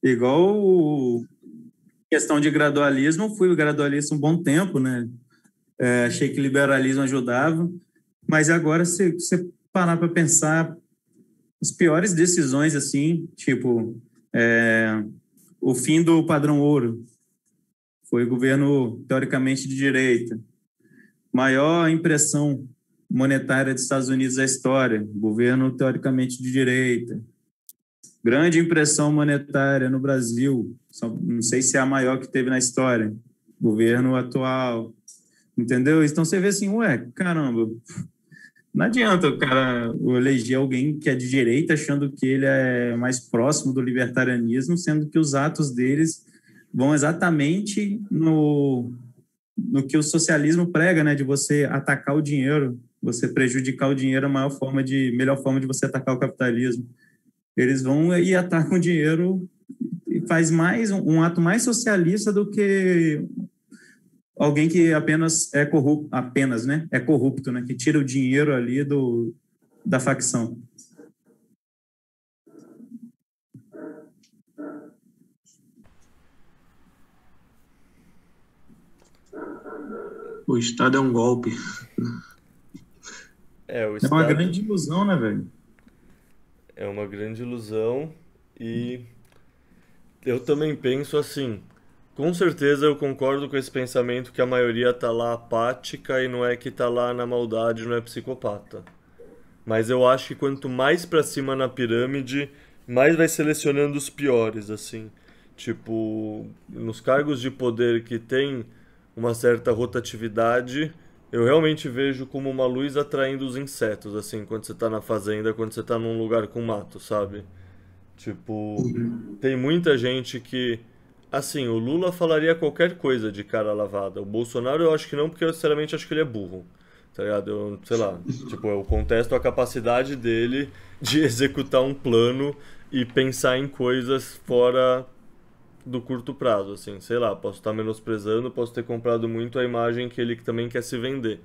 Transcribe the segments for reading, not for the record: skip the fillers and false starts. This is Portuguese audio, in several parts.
Igual questão de gradualismo, fui gradualista um bom tempo, né? Achei que liberalismo ajudava, mas agora, se você parar para pensar, as piores decisões, assim, tipo, o fim do padrão ouro, foi governo teoricamente de direita, maior impressão monetária dos Estados Unidos da história, governo teoricamente de direita, grande impressão monetária no Brasil, não sei se é a maior que teve na história, governo atual, entendeu? Então você vê assim, ué, caramba, não adianta o cara eleger alguém que é de direita achando que ele é mais próximo do libertarianismo, sendo que os atos deles vão exatamente no que o socialismo prega, né, de você atacar o dinheiro, você prejudicar o dinheiro, é a melhor forma de você atacar o capitalismo. Eles vão e atacam o dinheiro e faz mais um ato mais socialista do que alguém que apenas é corrupto, né? É corrupto, né? Que tira o dinheiro ali da facção. O Estado é um golpe. O É uma Estado grande ilusão, né, velho? é uma grande ilusão e eu também penso assim. Com certeza eu concordo com esse pensamento que a maioria tá lá apática e não é que tá lá na maldade, não é psicopata. Mas eu acho que quanto mais pra cima na pirâmide, mais vai selecionando os piores, assim. Tipo, nos cargos de poder que tem uma certa rotatividade, eu realmente vejo como uma luz atraindo os insetos, assim, quando você tá na fazenda, quando você tá num lugar com mato, sabe? Tipo, tem muita gente que. Assim, o Lula falaria qualquer coisa de cara lavada. O Bolsonaro eu acho que não, porque eu sinceramente acho que ele é burro. Tá ligado? Eu, sei lá. Tipo, eu contesto a capacidade dele de executar um plano e pensar em coisas fora do curto prazo, assim. Sei lá, posso estar menosprezando, posso ter comprado muito a imagem que ele também quer se vender.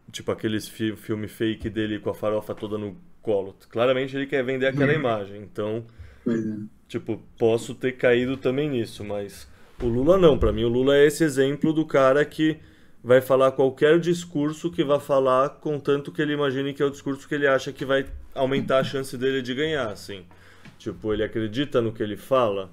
Tipo, aqueles filme fake dele com a farofa toda no colo. Claramente ele quer vender aquela imagem. Então, Pois é. tipo, posso ter caído também nisso, mas o Lula não. Pra mim, o Lula é esse exemplo do cara que vai falar qualquer discurso que vá falar, contanto que ele imagine que é o discurso que ele acha que vai aumentar a chance dele de ganhar, assim. Tipo, ele acredita no que ele fala.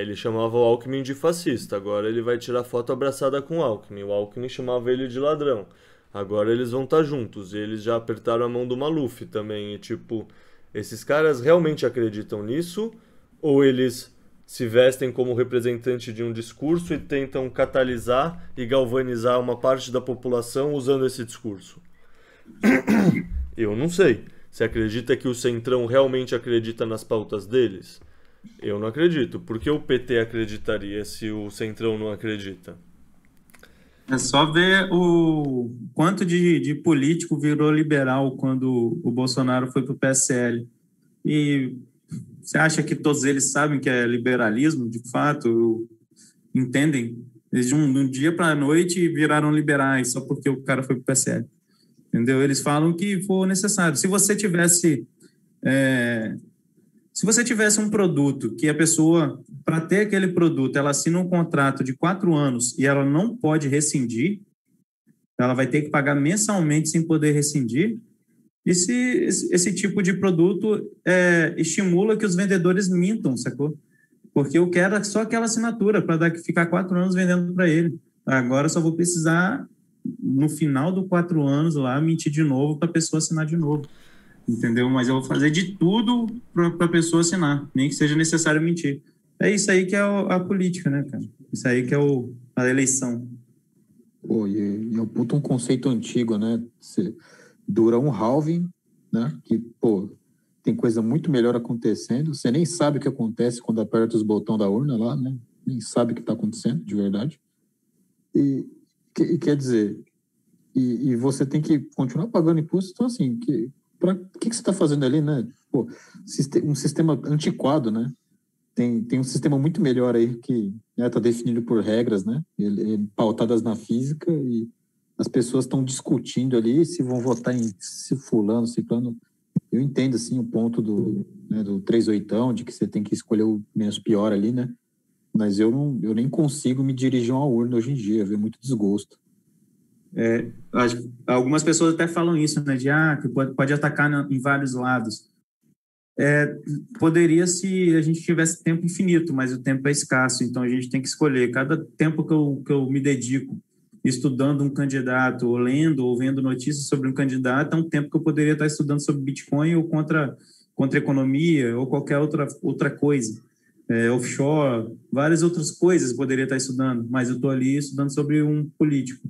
Ele chamava o Alckmin de fascista, agora ele vai tirar foto abraçada com o Alckmin. O Alckmin chamava ele de ladrão. Agora eles vão estar juntos e eles já apertaram a mão do Maluf também. E tipo, esses caras realmente acreditam nisso? Ou eles se vestem como representante de um discurso e tentam catalisar e galvanizar uma parte da população usando esse discurso? Eu não sei. Você acredita que o Centrão realmente acredita nas pautas deles? Eu não acredito. Por que o PT acreditaria se o Centrão não acredita? É só ver o quanto de político virou liberal quando o Bolsonaro foi para o PSL. E você acha que todos eles sabem que é liberalismo, de fato? Entendem? Eles de um dia para a noite viraram liberais só porque o cara foi para o PSL. Entendeu? Eles falam que for necessário. É, se você tivesse um produto que a pessoa, para ter aquele produto, ela assina um contrato de 4 anos e ela não pode rescindir, ela vai ter que pagar mensalmente sem poder rescindir. Esse tipo de produto estimula que os vendedores mintam, sacou? Porque eu quero só aquela assinatura para ficar 4 anos vendendo para ele. Agora eu só vou precisar, no final dos 4 anos lá, mentir de novo para a pessoa assinar de novo. Entendeu? Mas eu vou fazer de tudo para a pessoa assinar, nem que seja necessário mentir. É isso aí que é a política, né, cara? Isso aí que é a eleição. Pô, e é um puto um conceito antigo, né? Dura um halving, né? Que, pô, tem coisa muito melhor acontecendo. Você nem sabe o que acontece quando aperta os botões da urna lá, né? Nem sabe o que está acontecendo, de verdade. E quer dizer, e você tem que continuar pagando imposto. Então, assim, o que você está fazendo ali, né? Pô, um sistema antiquado, né? Tem um sistema muito melhor aí que está definido por regras, né? Pautadas na física, e as pessoas estão discutindo ali se vão votar em se fulano, ciclano. Eu entendo, assim, o ponto do 3/8, de que você tem que escolher o menos pior ali, né? Mas eu nem consigo me dirigir a uma urna hoje em dia, eu vejo muito desgosto. Algumas pessoas até falam isso, né? Que pode atacar em vários lados. Poderia se a gente tivesse tempo infinito, mas o tempo é escasso, então a gente tem que escolher. Cada tempo que eu me dedico estudando um candidato, ou lendo, ou vendo notícias sobre um candidato, é um tempo que eu poderia estar estudando sobre Bitcoin ou contra economia, ou qualquer outra coisa. Offshore, várias outras coisas eu poderia estar estudando, mas eu estou ali estudando sobre um político.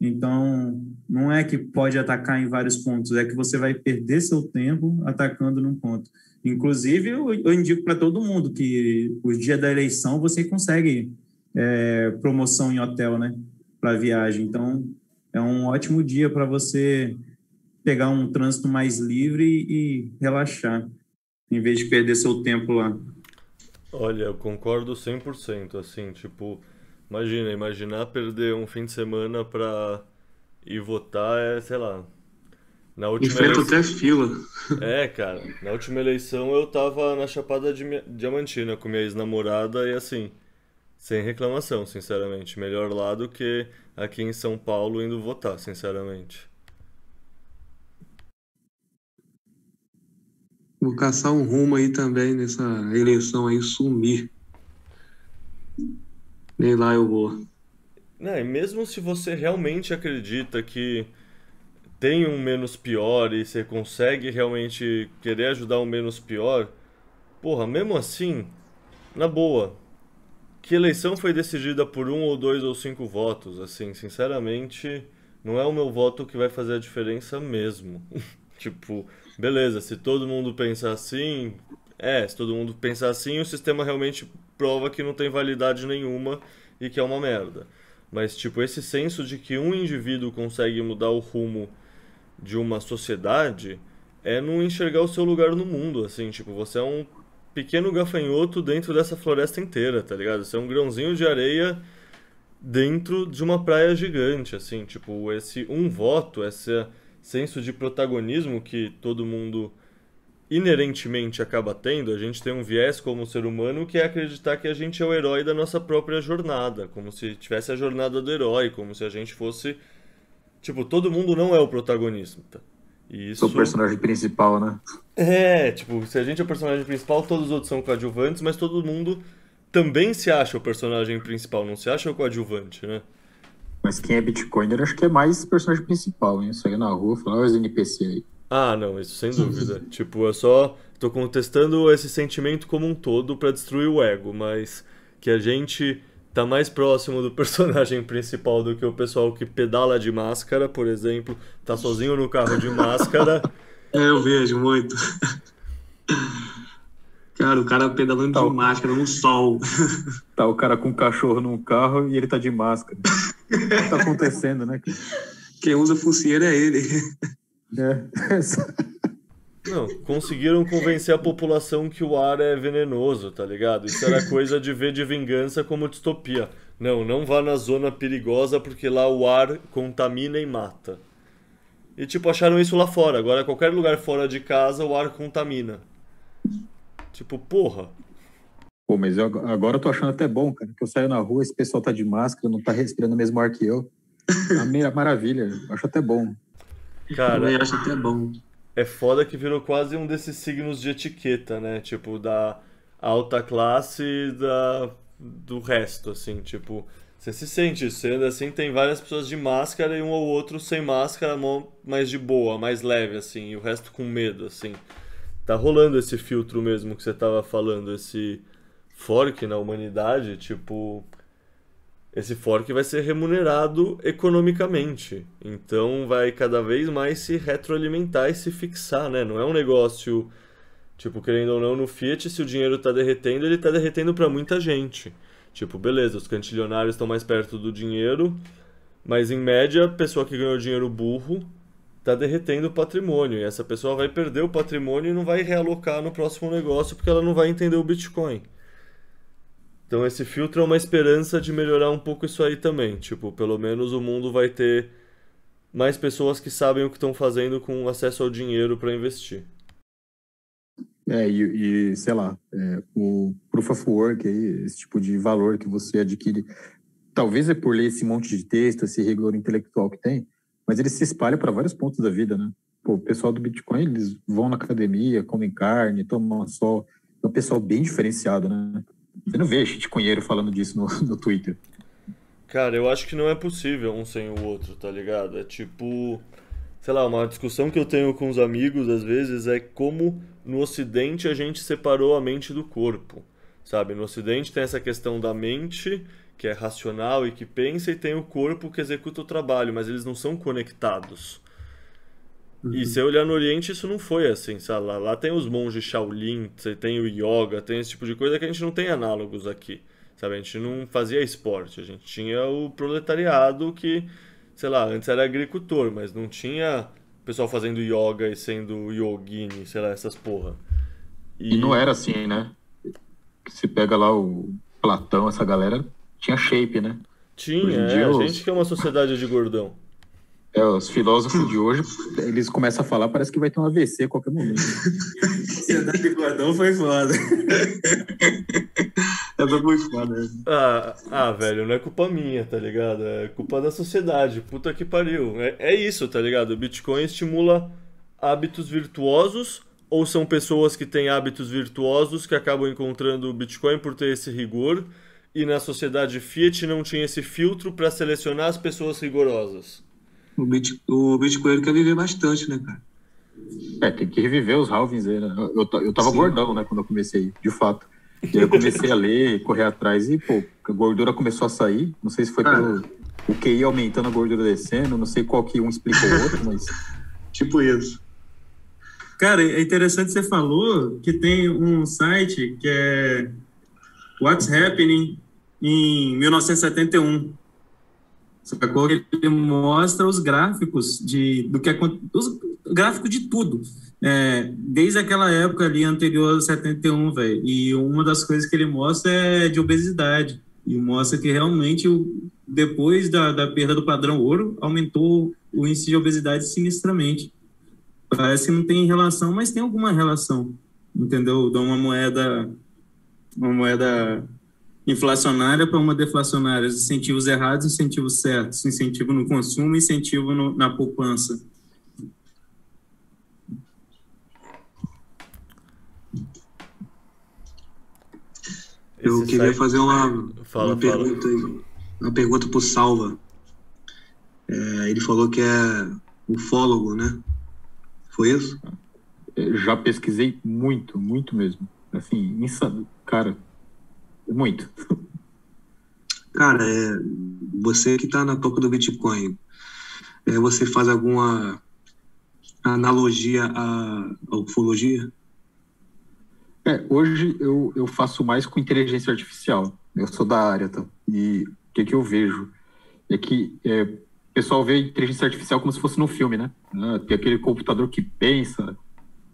Então, não é que pode atacar em vários pontos, é que você vai perder seu tempo atacando num ponto. Inclusive, eu indico para todo mundo que o dia da eleição você consegue promoção em hotel, né, para viagem. Então, é um ótimo dia para você pegar um trânsito mais livre e relaxar, em vez de perder seu tempo lá. Olha, eu concordo 100%, assim, tipo, imaginar perder um fim de semana pra ir votar sei lá, na última Enfrenta eleição. até fila. Cara, na última eleição eu tava na Chapada Diamantina com minha ex-namorada e assim, sem reclamação, sinceramente. Melhor lá do que aqui em São Paulo indo votar, sinceramente. Vou caçar um rumo aí também nessa eleição aí, sumir. Nem lá eu vou. Né, e mesmo se você realmente acredita que tem um menos pior e você consegue realmente querer ajudar um menos pior, porra, mesmo assim, na boa, que eleição foi decidida por um ou dois ou cinco votos, assim, sinceramente, não é o meu voto que vai fazer a diferença mesmo. Tipo, beleza, se todo mundo pensar assim, se todo mundo pensar assim, o sistema realmente prova que não tem validade nenhuma e que é uma merda. Mas, tipo, esse senso de que um indivíduo consegue mudar o rumo de uma sociedade é não enxergar o seu lugar no mundo, assim, tipo, você é um pequeno gafanhoto dentro dessa floresta inteira, tá ligado? Você é um grãozinho de areia dentro de uma praia gigante, assim, tipo, esse um voto, esse senso de protagonismo que todo mundo inerentemente acaba tendo, a gente tem um viés como ser humano que é acreditar que a gente é o herói da nossa própria jornada, como se tivesse a jornada do herói, como se a gente fosse. Tipo, todo mundo não é o protagonista. E Sou o isso. personagem principal, né? Tipo, se a gente é o personagem principal, todos os outros são coadjuvantes, mas todo mundo também se acha o personagem principal, não se acha o coadjuvante, né? Mas quem é Bitcoiner, acho que é mais personagem principal, hein? Sai na rua, fala, olha os NPC aí. Ah, não, isso sem dúvida. Tipo, eu só tô contestando esse sentimento como um todo pra destruir o ego, mas que a gente tá mais próximo do personagem principal do que o pessoal que pedala de máscara, por exemplo, tá sozinho no carro de máscara. Eu vejo muito. Cara, o cara pedalando Tá, de máscara no sol. tá o cara com um cachorro num carro e ele tá de máscara. O que tá acontecendo, né? Quem usa focinheira é ele. Não, conseguiram convencer a população que o ar é venenoso, tá ligado? Isso era coisa de ver de vingança como distopia. Não vá na zona perigosa porque lá o ar contamina e mata. E tipo, acharam isso lá fora. Agora qualquer lugar fora de casa o ar contamina. Tipo, porra. Pô, mas agora eu tô achando até bom, cara, que eu saio na rua, esse pessoal tá de máscara, não tá respirando o mesmo ar que eu. Maravilha, acho até bom. Cara, Eu acho até bom. é foda que virou quase um desses signos de etiqueta, né? Tipo, da alta classe e do resto, assim. Tipo, você se sente, você anda assim, tem várias pessoas de máscara e um ou outro sem máscara, mais de boa, mais leve, assim. E o resto com medo, assim. Tá rolando esse filtro mesmo que você tava falando, esse fork na humanidade, tipo... Esse fork vai ser remunerado economicamente. Então vai cada vez mais se retroalimentar e se fixar, né? Não é um negócio, tipo, querendo ou não, no Fiat, se o dinheiro tá derretendo, ele tá derretendo pra muita gente. Tipo, beleza, os cantilionários estão mais perto do dinheiro, mas em média, a pessoa que ganhou dinheiro burro tá derretendo o patrimônio. E essa pessoa vai perder o patrimônio e não vai realocar no próximo negócio porque ela não vai entender o Bitcoin. Então esse filtro é uma esperança de melhorar um pouco isso aí também. Tipo, pelo menos o mundo vai ter mais pessoas que sabem o que estão fazendo com acesso ao dinheiro para investir. Sei lá, o Proof of Work, aí, esse tipo de valor que você adquire, talvez é por ler esse monte de texto, esse rigor intelectual que tem, mas ele se espalha para vários pontos da vida, né? Pô, o pessoal do Bitcoin, eles vão na academia, comem carne, tomam sol. É um pessoal bem diferenciado, né? Você não vê bitcoinheiro falando disso no Twitter. Cara, eu acho que não é possível um sem o outro, tá ligado? É tipo, sei lá, uma discussão que eu tenho com os amigos às vezes é como no Ocidente a gente separou a mente do corpo, sabe? No Ocidente tem essa questão da mente, que é racional e que pensa, e tem o corpo que executa o trabalho, mas eles não são conectados. E se eu olhar no Oriente, isso não foi assim, sabe? Lá tem os monges Shaolin, você tem o yoga, tem esse tipo de coisa que a gente não tem análogos aqui, sabe? A gente não fazia esporte, a gente tinha o proletariado que, sei lá, antes era agricultor, mas não tinha pessoal fazendo yoga e sendo yogini, sei lá, essas porra. E não era assim, né? Você pega lá o Platão, essa galera tinha shape, né? Hoje Tinha, em dia, a gente que é uma sociedade de gordão. os filósofos de hoje, eles começam a falar, parece que vai ter um AVC a qualquer momento. Sociedade de gordão foi foda. Essa foi foda. Velho, não é culpa minha, tá ligado? É culpa da sociedade. Puta que pariu. É isso, tá ligado? O Bitcoin estimula hábitos virtuosos, ou são pessoas que têm hábitos virtuosos que acabam encontrando o Bitcoin por ter esse rigor, e na sociedade Fiat não tinha esse filtro pra selecionar as pessoas rigorosas. O Bitcoin quer viver bastante, né, cara? Tem que reviver os halvings aí, né? Eu tava Sim. gordão, né, quando eu comecei, de fato. E aí eu comecei a ler, correr atrás e, pô, a gordura começou a sair. Não sei se foi pelo o QI aumentando, a gordura descendo, não sei qual que um explica o outro, mas... Tipo isso. Cara, é interessante você falou que tem um site que é What's Happening em 1971. Sacou? Ele mostra os gráficos do que os gráficos de tudo. Desde aquela época ali anterior a 71, velho. E uma das coisas que ele mostra é de obesidade. E mostra que realmente, depois da perda do padrão ouro, aumentou o índice de obesidade sinistramente. Parece que não tem relação, mas tem alguma relação. Entendeu? Dá uma moeda inflacionária para uma deflacionária, os incentivos errados, incentivos certos, incentivo no consumo, incentivo na poupança. Eu queria fazer uma pergunta pro Salva. Ele falou que é ufólogo, né? Foi isso? Já pesquisei muito, muito mesmo. Assim, insano. Cara, muito. Cara, você que está na toca do Bitcoin, você faz alguma analogia à ufologia? Hoje eu faço mais com inteligência artificial. Eu sou da área, tá? E o que eu vejo é que o pessoal vê inteligência artificial como se fosse no filme, né? Tem aquele computador que pensa,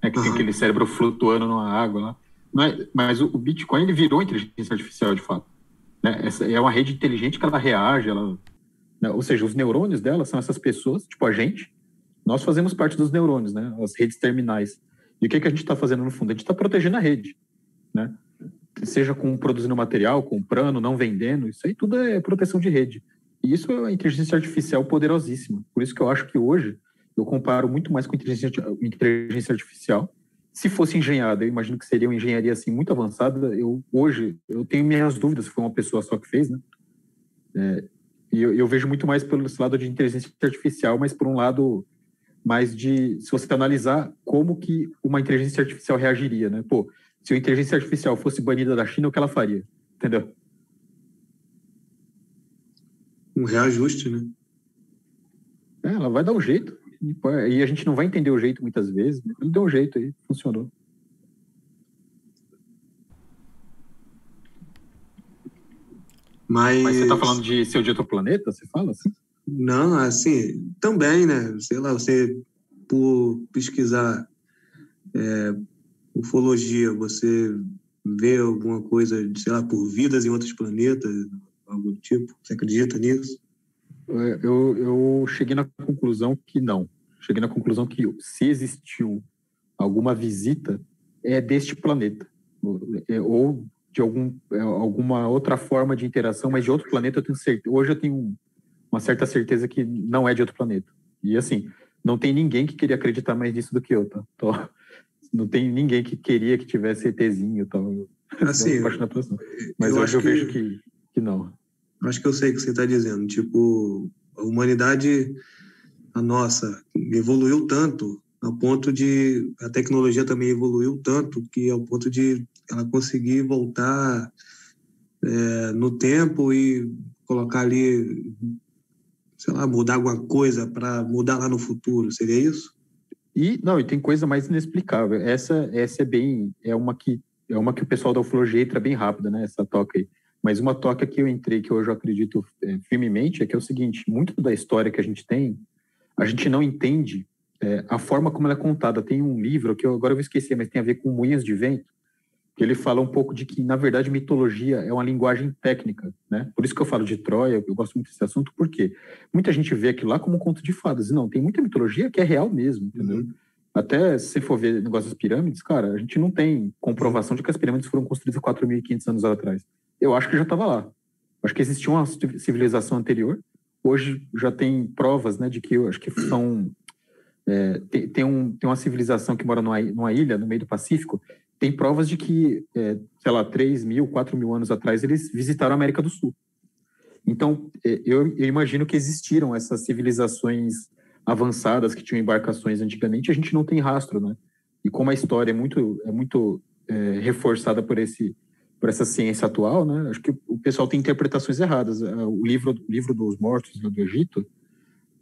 né? Que tem aquele cérebro flutuando na água lá. Mas o Bitcoin, ele virou inteligência artificial, de fato. Né? Essa é uma rede inteligente que ela reage, né? Ou seja, os neurônios dela são essas pessoas, tipo a gente. Nós fazemos parte dos neurônios, né? As redes terminais. E o que a gente está fazendo no fundo? A gente está protegendo a rede, né? Seja produzindo material, comprando, não vendendo, isso aí tudo é proteção de rede. E isso é uma inteligência artificial poderosíssima. Por isso que eu acho que hoje eu comparo muito mais com inteligência artificial. Se fosse engenhada, eu imagino que seria uma engenharia assim, muito avançada. Hoje eu tenho minhas dúvidas se foi uma pessoa só que fez, né? E eu vejo muito mais pelo lado de inteligência artificial, mas por um lado mais se você analisar como que uma inteligência artificial reagiria, né? Pô, se a inteligência artificial fosse banida da China, o que ela faria? Entendeu? Um reajuste, né? Ela vai dar um jeito. E a gente não vai entender o jeito muitas vezes. Ele deu um jeito aí, funcionou. Mas você tá falando de ser de outro planeta? Você fala assim? Não, assim, também, né? Sei lá, você, por pesquisar ufologia, você vê alguma coisa, sei lá, por vidas em outros planetas, algo do tipo? Você acredita nisso? Eu cheguei na conclusão que não. Cheguei na conclusão que se existiu alguma visita, é deste planeta. Ou de alguma outra forma de interação, mas de outro planeta eu tenho certeza. Hoje eu tenho uma certa certeza que não é de outro planeta. E assim, não tem ninguém que queria acreditar mais nisso do que eu, tá? Então, não tem ninguém que queria que tivesse ETzinho, tá? Assim, mas hoje eu vejo que não. Acho que eu sei o que você está dizendo. Tipo, a humanidade, a nossa, evoluiu tanto, ao ponto de... A tecnologia também evoluiu tanto, que ao ponto de ela conseguir voltar no tempo e colocar ali, sei lá, mudar alguma coisa para mudar lá no futuro. Seria isso? E tem coisa mais inexplicável. Essa é uma que o pessoal da ufologia entra bem rápido, né? Essa toca aí. Mas uma toca que eu entrei, que hoje eu acredito firmemente, é que é o seguinte: muito da história que a gente tem, a gente não entende a forma como ela é contada. Tem um livro que agora eu vou esquecer, mas tem a ver com Moinhos de Vento, que ele fala um pouco de que, na verdade, mitologia é uma linguagem técnica, né? Por isso que eu falo de Troia, eu gosto muito desse assunto, porque muita gente vê aquilo lá como um conto de fadas. E não, tem muita mitologia que é real mesmo, entendeu? Uhum. Até se for ver o negócio das pirâmides, cara, a gente não tem comprovação de que as pirâmides foram construídas 4.500 anos atrás. Eu acho que já estava lá. Acho que existia uma civilização anterior. Hoje já tem provas, né, de que eu acho que são... tem uma civilização que mora numa ilha no meio do Pacífico. Tem provas de que, sei lá, 3.000, 4.000 anos atrás, eles visitaram a América do Sul. Então, eu imagino que existiram essas civilizações avançadas que tinham embarcações antigamente, a gente não tem rastro, né? E como a história é muito reforçada por essa ciência atual, né? Acho que o pessoal tem interpretações erradas. O livro dos mortos do Egito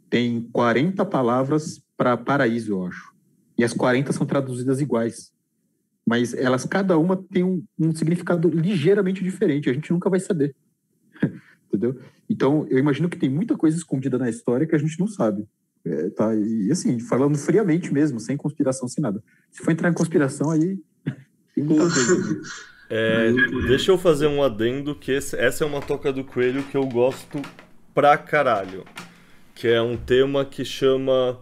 tem 40 palavras para paraíso, eu acho. E as 40 são traduzidas iguais. Mas elas, cada uma tem um significado ligeiramente diferente. A gente nunca vai saber. Entendeu? Então, eu imagino que tem muita coisa escondida na história que a gente não sabe. Tá? E assim, falando friamente mesmo, sem conspiração, sem nada. Se for entrar em conspiração, aí tem muita coisa. Deixa eu fazer um adendo, que essa é uma toca do coelho que eu gosto pra caralho. Que é um tema que chama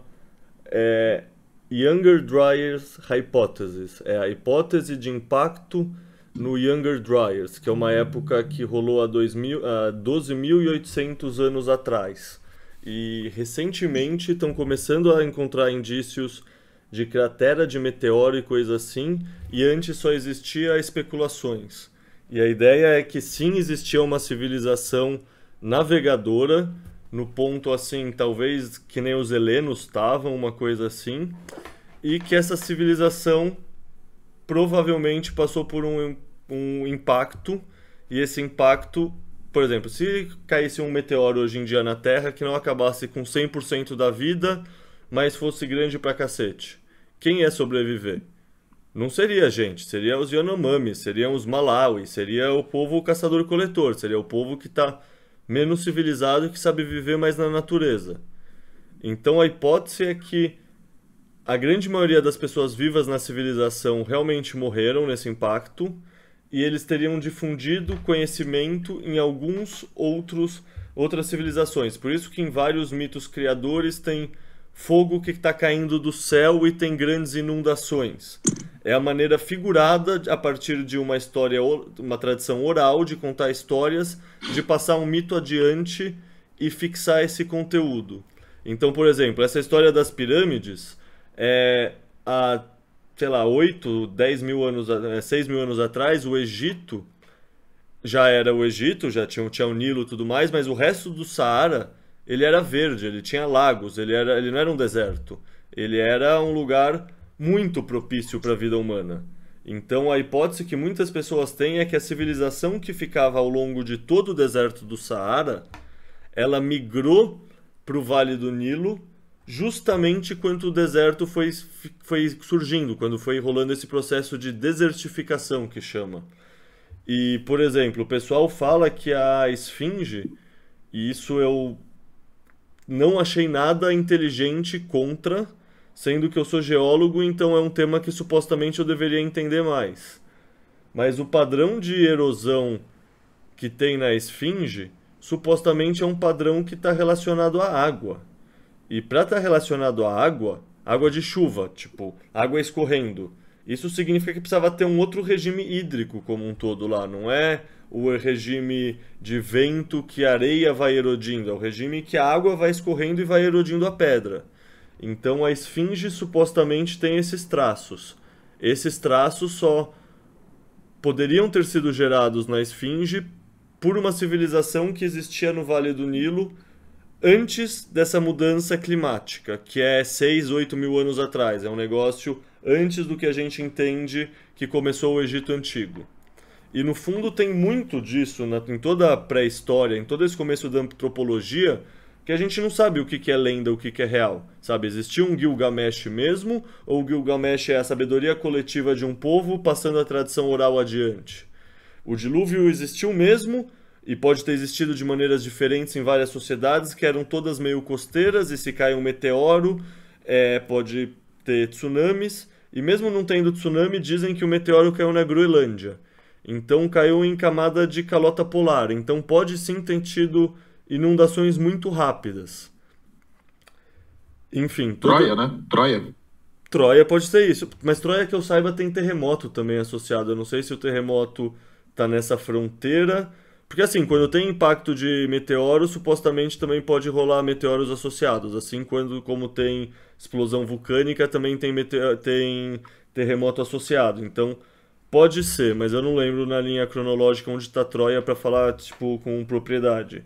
Younger Dryas Hypothesis. É a hipótese de impacto no Younger Dryas, que é uma época que rolou há 12.800 anos atrás. E recentemente estão começando a encontrar indícios de cratera de meteoro e coisa assim, e antes só existia especulações. E a ideia é que sim, existia uma civilização navegadora, no ponto assim, talvez que nem os helenos estavam, uma coisa assim, e que essa civilização provavelmente passou por um impacto, e esse impacto, por exemplo, se caísse um meteoro hoje em dia na Terra que não acabasse com 100% da vida, mas fosse grande pra cacete, quem ia sobreviver? Não seria a gente, seria os Yanomami, seriam os Malawi, seria o povo caçador-coletor, seria o povo que está menos civilizado e que sabe viver mais na natureza. Então a hipótese é que a grande maioria das pessoas vivas na civilização realmente morreram nesse impacto, e eles teriam difundido conhecimento em outras civilizações. Por isso que em vários mitos criadores tem fogo que está caindo do céu e tem grandes inundações. É a maneira figurada, a partir de uma história, uma tradição oral de contar histórias, de passar um mito adiante e fixar esse conteúdo. Então, por exemplo, essa história das pirâmides, há, sei lá, 8, 10 mil anos, 6 mil anos atrás, o Egito já era o Egito, já tinha o Nilo e tudo mais, mas o resto do Saara, ele era verde, ele tinha lagos, ele não era um deserto, ele era um lugar muito propício para a vida humana. Então a hipótese que muitas pessoas têm é que a civilização que ficava ao longo de todo o deserto do Saara, ela migrou para o Vale do Nilo justamente quando o deserto foi surgindo, quando foi rolando esse processo de desertificação que chama. E, por exemplo, o pessoal fala que a esfinge, e isso eu não achei nada inteligente contra, sendo que eu sou geólogo, então é um tema que supostamente eu deveria entender mais. Mas o padrão de erosão que tem na esfinge, supostamente é um padrão que está relacionado à água. E para estar relacionado à água de chuva, tipo, água escorrendo, Isso significa que precisava ter um outro regime hídrico como um todo lá. Não é o regime de vento que a areia vai erodindo, é o regime que a água vai escorrendo e vai erodindo a pedra. Então a esfinge supostamente tem esses traços. Esses traços só poderiam ter sido gerados na esfinge por uma civilização que existia no Vale do Nilo antes dessa mudança climática, que é 6, 8 mil anos atrás. É um negócio antes do que a gente entende que começou o Egito Antigo. E no fundo tem muito disso em toda a pré-história, em todo esse começo da antropologia, que a gente não sabe o que é lenda, o que é real. Sabe, existiu um Gilgamesh mesmo, ou o Gilgamesh é a sabedoria coletiva de um povo passando a tradição oral adiante? O dilúvio existiu mesmo, e pode ter existido de maneiras diferentes em várias sociedades, que eram todas meio costeiras, e se cai um meteoro, pode ter tsunamis, e mesmo não tendo tsunami, dizem que o meteoro caiu na Groenlândia. Então caiu em camada de calota polar, então pode sim ter tido inundações muito rápidas. Enfim... Troia, né? Troia pode ser isso, mas Troia, que eu saiba, tem terremoto também associado. Eu não sei se o terremoto tá nessa fronteira, porque assim, quando tem impacto de meteoro, supostamente também pode rolar meteoros associados. Assim, como tem explosão vulcânica, também tem terremoto associado. Então, pode ser, mas eu não lembro na linha cronológica onde está Troia para falar, tipo, com propriedade.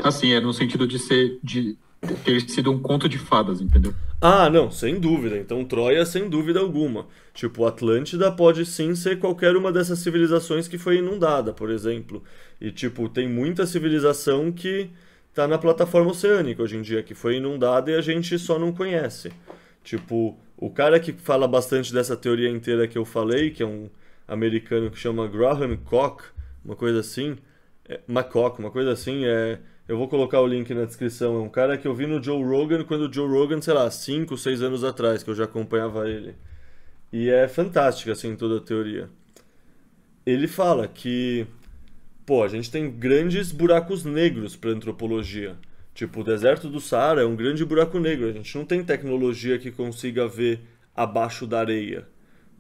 Assim, é no sentido de ter sido um conto de fadas, entendeu? Ah, não, sem dúvida. Então, Troia, sem dúvida alguma. Tipo, Atlântida pode sim ser qualquer uma dessas civilizações que foi inundada, por exemplo. E, tipo, tem muita civilização que tá na plataforma oceânica hoje em dia, que foi inundada e a gente só não conhece. Tipo, o cara que fala bastante dessa teoria inteira que eu falei, que é um americano que chama Graham Koch, uma coisa assim, McCock, uma coisa assim, eu vou colocar o link na descrição. É um cara que eu vi no Joe Rogan, quando o Joe Rogan, sei lá, 5, 6 anos atrás, que eu já acompanhava ele. E é fantástica, assim, toda a teoria. Ele fala que, a gente tem grandes buracos negros para antropologia. Tipo, o deserto do Saara é um grande buraco negro. A gente não tem tecnologia que consiga ver abaixo da areia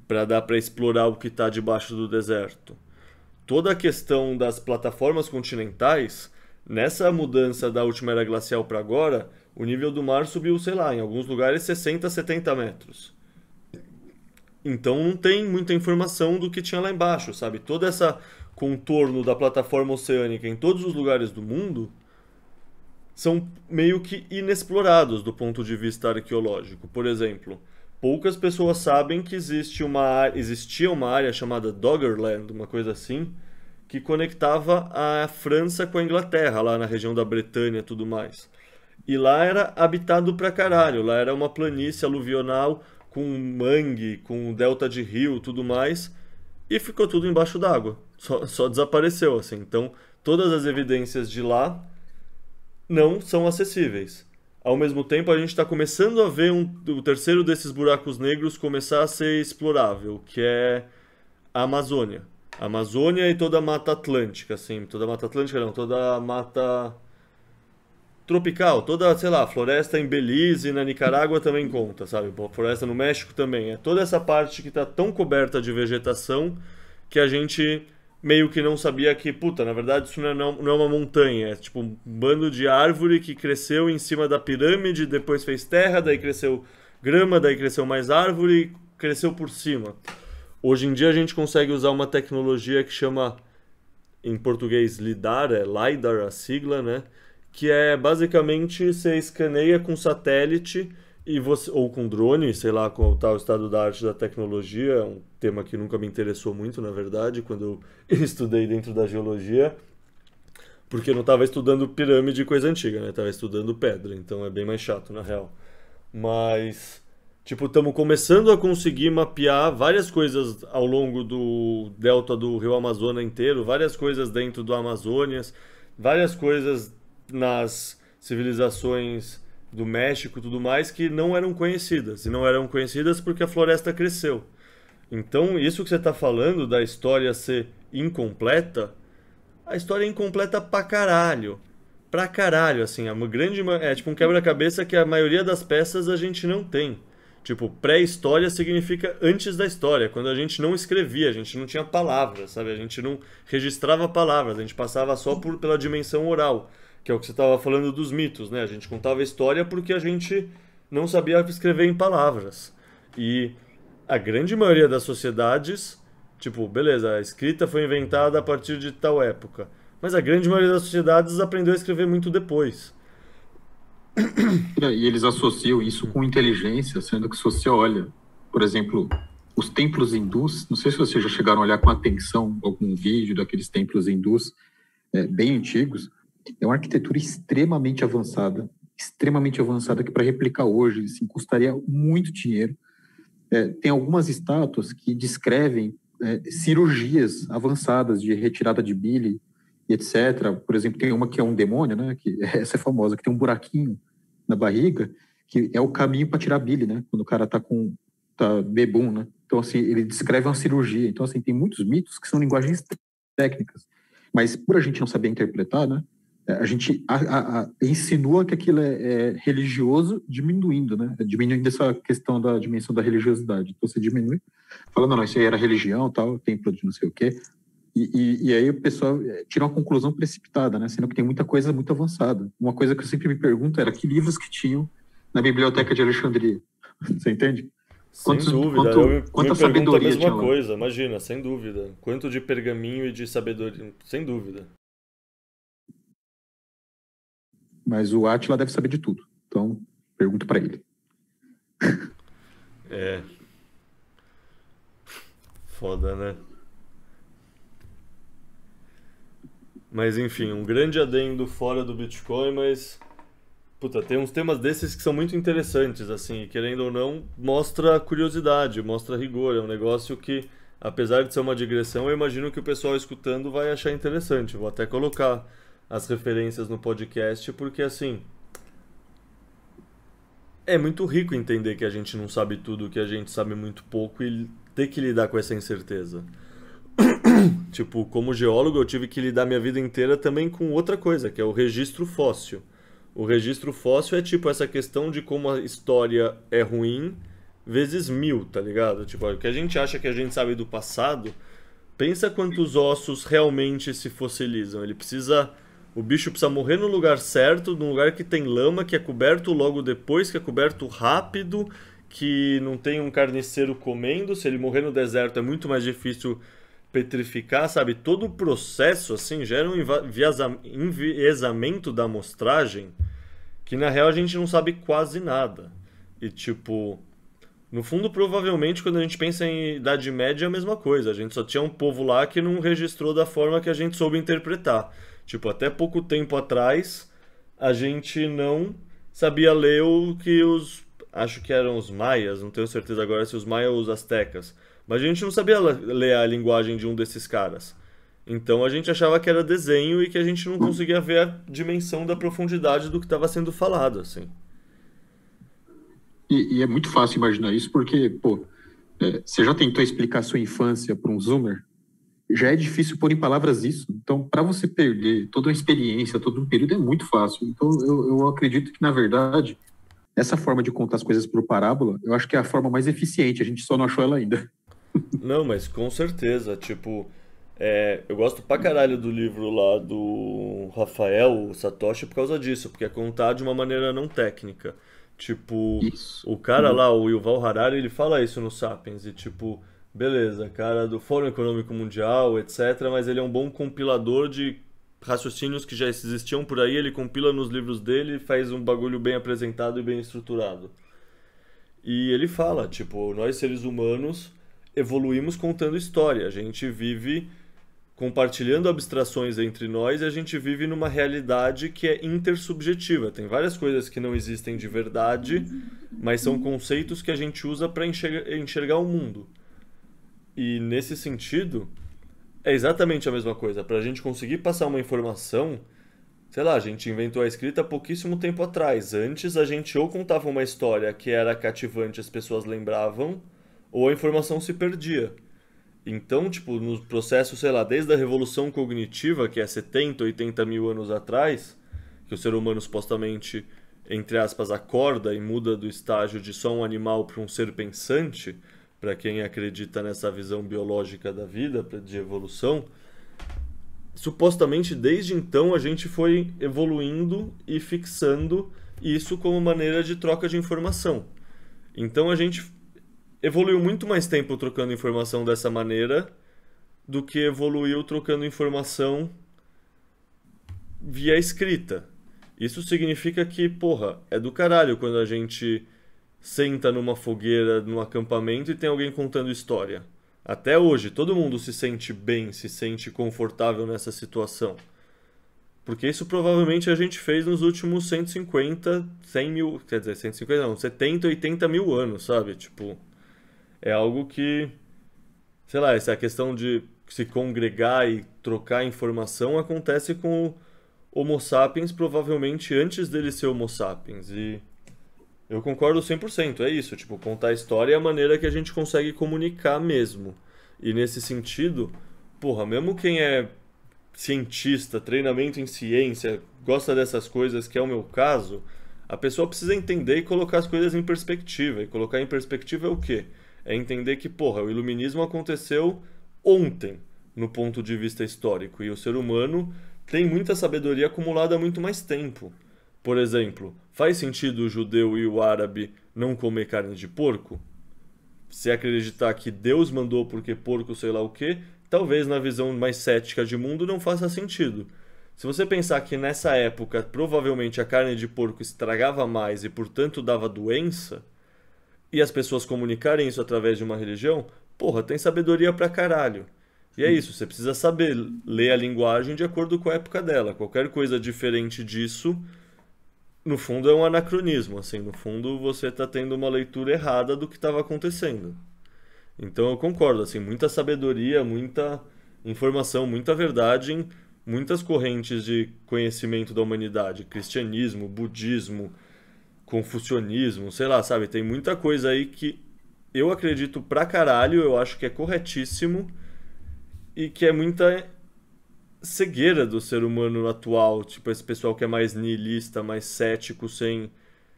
para dar para explorar o que está debaixo do deserto. Toda a questão das plataformas continentais, nessa mudança da última era glacial para agora, o nível do mar subiu, sei lá, em alguns lugares 60, 70 metros. Então não tem muita informação do que tinha lá embaixo, sabe? Todo esse contorno da plataforma oceânica em todos os lugares do mundo são meio que inexplorados do ponto de vista arqueológico. Por exemplo, poucas pessoas sabem que existia uma área chamada Doggerland, uma coisa assim, que conectava a França com a Inglaterra, lá na região da Bretanha e tudo mais. E lá era habitado pra caralho, lá era uma planície aluvional com mangue, com delta de rio, tudo mais, e ficou tudo embaixo d'água. Só desapareceu, assim. Então, todas as evidências de lá não são acessíveis. Ao mesmo tempo, a gente está começando a ver o terceiro desses buracos negros começar a ser explorável, que é a Amazônia. A Amazônia e toda a Mata Atlântica, assim. Toda a Mata Atlântica não, toda a Mata tropical, toda, sei lá, floresta em Belize, na Nicarágua também conta, sabe? Floresta no México também. É toda essa parte que está tão coberta de vegetação que a gente meio que não sabia que, na verdade isso não é uma montanha, é tipo um bando de árvore que cresceu em cima da pirâmide, depois fez terra, daí cresceu grama, daí cresceu mais árvore e cresceu por cima. Hoje em dia a gente consegue usar uma tecnologia que chama, em português, LIDAR, LiDAR a sigla, né? Que é basicamente você escaneia com satélite ou com drone, sei lá qual está o estado da arte da tecnologia, é um tema que nunca me interessou muito, na verdade, quando eu estudei dentro da geologia, porque eu não estava estudando pirâmide e coisa antiga, né? Estava estudando pedra, então é bem mais chato, na real. Mas, estamos começando a conseguir mapear várias coisas ao longo do delta do Rio Amazonas inteiro, várias coisas dentro do Amazônias, várias coisas nas civilizações do México e tudo mais que não eram conhecidas. E não eram conhecidas porque a floresta cresceu. Então, isso que você está falando da história ser incompleta, a história é incompleta pra caralho. Pra caralho, assim. É tipo um quebra-cabeça que a maioria das peças a gente não tem. Tipo, pré-história significa antes da história, quando a gente não escrevia, a gente não tinha palavras, sabe? A gente não registrava palavras, a gente passava só pela dimensão oral, que é o que você estava falando dos mitos, né? A gente contava a história porque a gente não sabia escrever em palavras. E a grande maioria das sociedades, tipo, beleza, a escrita foi inventada a partir de tal época, mas a grande maioria das sociedades aprendeu a escrever muito depois. E eles associam isso com inteligência, sendo que se você olha, por exemplo, os templos hindus, não sei se vocês já chegaram a olhar com atenção algum vídeo daqueles templos hindus bem antigos, é uma arquitetura extremamente avançada que para replicar hoje, assim, custaria muito dinheiro. Tem algumas estátuas que descrevem cirurgias avançadas de retirada de bile, etc. Por exemplo, tem uma que é um demônio, né? Que essa é famosa, que tem um buraquinho na barriga, que é o caminho para tirar bile, né? Quando o cara tá bebum, né? Então, assim, ele descreve uma cirurgia. Então, assim, tem muitos mitos que são linguagens técnicas. Mas, por a gente não saber interpretar, né? A gente insinua que aquilo é religioso, diminuindo, né? Diminuindo essa questão da dimensão da religiosidade. Então, você diminui, falando, não, isso aí era religião, tal, templo de não sei o quê. E aí o pessoal tira uma conclusão precipitada, né? Sendo que tem muita coisa muito avançada. Uma coisa que eu sempre me pergunto era que livros que tinham na Biblioteca de Alexandria. Você entende? Sem dúvida, quanta eu sabedoria a mesma tinha lá. coisa, imagina, sem dúvida. Quanto de pergaminho e de sabedoria, sem dúvida. Mas o Átila deve saber de tudo. Então, pergunto para ele. Foda, né? Mas enfim, um grande adendo fora do Bitcoin, mas... Puta, tem uns temas desses que são muito interessantes, assim, querendo ou não, mostra curiosidade, mostra rigor, é um negócio que, apesar de ser uma digressão, eu imagino que o pessoal escutando vai achar interessante. Vou até colocar as referências no podcast, porque assim... É muito rico entender que a gente não sabe tudo, que a gente sabe muito pouco e ter que lidar com essa incerteza. Tipo, como geólogo, eu tive que lidar minha vida inteira também com outra coisa, que é o registro fóssil. O registro fóssil é tipo essa questão de como a história é ruim vezes 1000, tá ligado? Tipo, o que a gente acha que a gente sabe do passado, pensa quantos ossos realmente se fossilizam. O bicho precisa morrer no lugar certo, num lugar que tem lama, que é coberto logo depois, que é coberto rápido, que não tem um carniceiro comendo. Se ele morrer no deserto é muito mais difícil petrificar, sabe? Todo o processo, assim, gera um enviesamento da amostragem que, na real, a gente não sabe quase nada. E, tipo, no fundo, provavelmente, quando a gente pensa em Idade Média, é a mesma coisa. A gente só tinha um povo lá que não registrou da forma que a gente soube interpretar. Tipo, até pouco tempo atrás, a gente não sabia ler o que acho que eram os maias, não tenho certeza agora se os maias ou os astecas. Mas a gente não sabia ler a linguagem de um desses caras. Então a gente achava que era desenho e que a gente não conseguia ver a dimensão da profundidade do que estava sendo falado, assim. E é muito fácil imaginar isso porque, pô, você já tentou explicar sua infância para um Zoomer? Já é difícil pôr em palavras isso. Então, para você perder toda uma experiência, todo um período, é muito fácil. Então, eu acredito que, na verdade, essa forma de contar as coisas por parábola, eu acho que é a forma mais eficiente. A gente só não achou ela ainda. Não, mas com certeza, tipo, eu gosto pra caralho do livro lá do Rafael Satoshi por causa disso, porque é contar de uma maneira não técnica. Tipo, Isso. o cara lá, o Yuval Harari, ele fala isso no Sapiens, e tipo, beleza, cara do Fórum Econômico Mundial, etc., mas ele é um bom compilador de raciocínios que já existiam por aí, ele compila nos livros dele e faz um bagulho bem apresentado e bem estruturado. E ele fala, tipo, nós seres humanos evoluímos contando história. A gente vive compartilhando abstrações entre nós e a gente vive numa realidade que é intersubjetiva. Tem várias coisas que não existem de verdade, mas são conceitos que a gente usa para enxergar o mundo. E nesse sentido, é exatamente a mesma coisa. Para a gente conseguir passar uma informação, sei lá, a gente inventou a escrita há pouquíssimo tempo atrás. Antes a gente ou contava uma história que era cativante, as pessoas lembravam, ou a informação se perdia. Então, tipo, no processo, sei lá, desde a Revolução Cognitiva, que é 70, 80 mil anos atrás, que o ser humano supostamente entre aspas, acorda e muda do estágio de só um animal para um ser pensante, para quem acredita nessa visão biológica da vida, de evolução, supostamente desde então a gente foi evoluindo e fixando isso como maneira de troca de informação. Então a gente evoluiu muito mais tempo trocando informação dessa maneira do que evoluiu trocando informação via escrita. Isso significa que, porra, é do caralho quando a gente senta numa fogueira, num acampamento e tem alguém contando história. Até hoje, todo mundo se sente bem, se sente confortável nessa situação. Porque isso provavelmente a gente fez nos últimos 150, 100 mil... Quer dizer, 150 não, 70, 80 mil anos, sabe? Tipo, é algo que... Sei lá, essa questão de se congregar e trocar informação acontece com o Homo sapiens provavelmente antes dele ser Homo sapiens. E eu concordo 100%, é isso. Tipo, contar a história é a maneira que a gente consegue comunicar mesmo. E nesse sentido, porra, mesmo quem é cientista, treinamento em ciência, gosta dessas coisas, que é o meu caso, a pessoa precisa entender e colocar as coisas em perspectiva. E colocar em perspectiva é o quê? É entender que, porra, o iluminismo aconteceu ontem, no ponto de vista histórico. E o ser humano tem muita sabedoria acumulada há muito mais tempo. Por exemplo, faz sentido o judeu e o árabe não comer carne de porco? Se acreditar que Deus mandou porque porco sei lá o quê, talvez na visão mais cética de mundo não faça sentido. Se você pensar que nessa época provavelmente a carne de porco estragava mais e portanto dava doença, e as pessoas comunicarem isso através de uma religião, porra, tem sabedoria pra caralho. E é isso, você precisa saber ler a linguagem de acordo com a época dela. Qualquer coisa diferente disso, no fundo é um anacronismo, assim, no fundo você está tendo uma leitura errada do que estava acontecendo. Então eu concordo, assim, muita sabedoria, muita informação, muita verdade em muitas correntes de conhecimento da humanidade, cristianismo, budismo, confucionismo, sei lá, sabe, tem muita coisa aí que eu acredito pra caralho, eu acho que é corretíssimo e que é muita cegueira do ser humano atual, tipo esse pessoal que é mais nihilista, mais cético, sem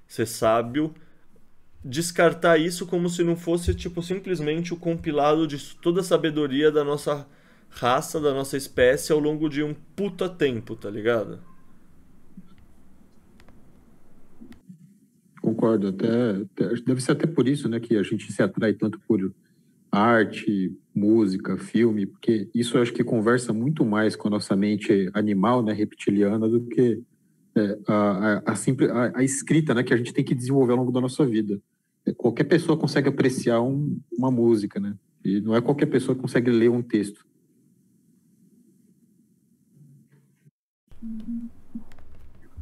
ser sábio, descartar isso como se não fosse tipo simplesmente o compilado de toda a sabedoria da nossa raça, da nossa espécie ao longo de um puta tempo, tá ligado? Concordo, deve ser até por isso, né, que a gente se atrai tanto por arte, música, filme, porque isso eu acho que conversa muito mais com a nossa mente animal, né, reptiliana, do que a escrita, né, que a gente tem que desenvolver ao longo da nossa vida. Qualquer pessoa consegue apreciar uma música, né, e não é qualquer pessoa que consegue ler um texto.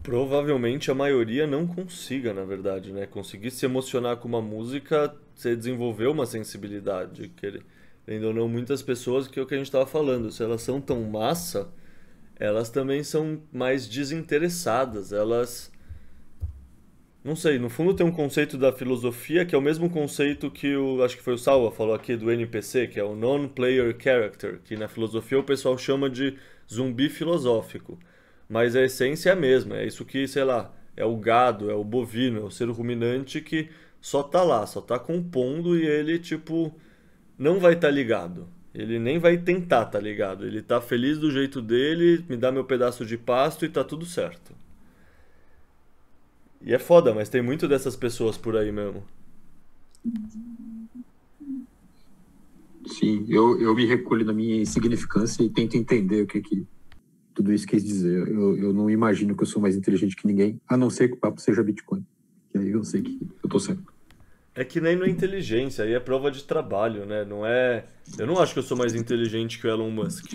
Provavelmente a maioria não consiga, na verdade, né? Conseguir se emocionar com uma música, você desenvolveu uma sensibilidade. Querendo ou não, muitas pessoas, que é o que a gente estava falando, se elas são tão massa, elas também são mais desinteressadas. Elas, não sei, no fundo tem um conceito da filosofia que é o mesmo conceito que acho que foi o Salva falou aqui do NPC, que é o Non-Player Character, que na filosofia o pessoal chama de zumbi filosófico. Mas a essência é a mesma, é isso que, sei lá, é o gado, é o bovino, é o ser ruminante que só tá lá, só tá compondo e ele, tipo, não vai estar ligado. Ele nem vai tentar tá ligado. Ele tá feliz do jeito dele, me dá meu pedaço de pasto e tá tudo certo. E é foda, mas tem muito dessas pessoas por aí mesmo. Sim, eu me recolho na minha insignificância e tento entender o que tudo isso quis dizer. Eu não imagino que eu sou mais inteligente que ninguém, a não ser que o papo seja Bitcoin. Que aí eu sei que eu tô certo. É que nem na inteligência, aí é prova de trabalho, né? Não é... Eu não acho que eu sou mais inteligente que o Elon Musk.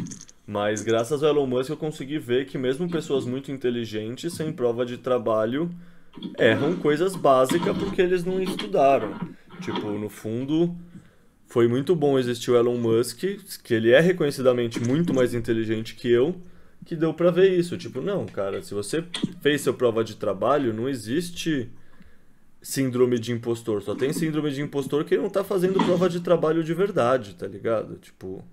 Mas graças ao Elon Musk eu consegui ver que mesmo pessoas muito inteligentes, sem prova de trabalho, erram coisas básicas porque eles não estudaram. Tipo, no fundo, foi muito bom existir o Elon Musk, que ele é reconhecidamente muito mais inteligente que eu, que deu pra ver isso. Tipo, não, cara, se você fez seu prova de trabalho, não existe síndrome de impostor. Só tem síndrome de impostor que não tá fazendo prova de trabalho de verdade, tá ligado? Tipo,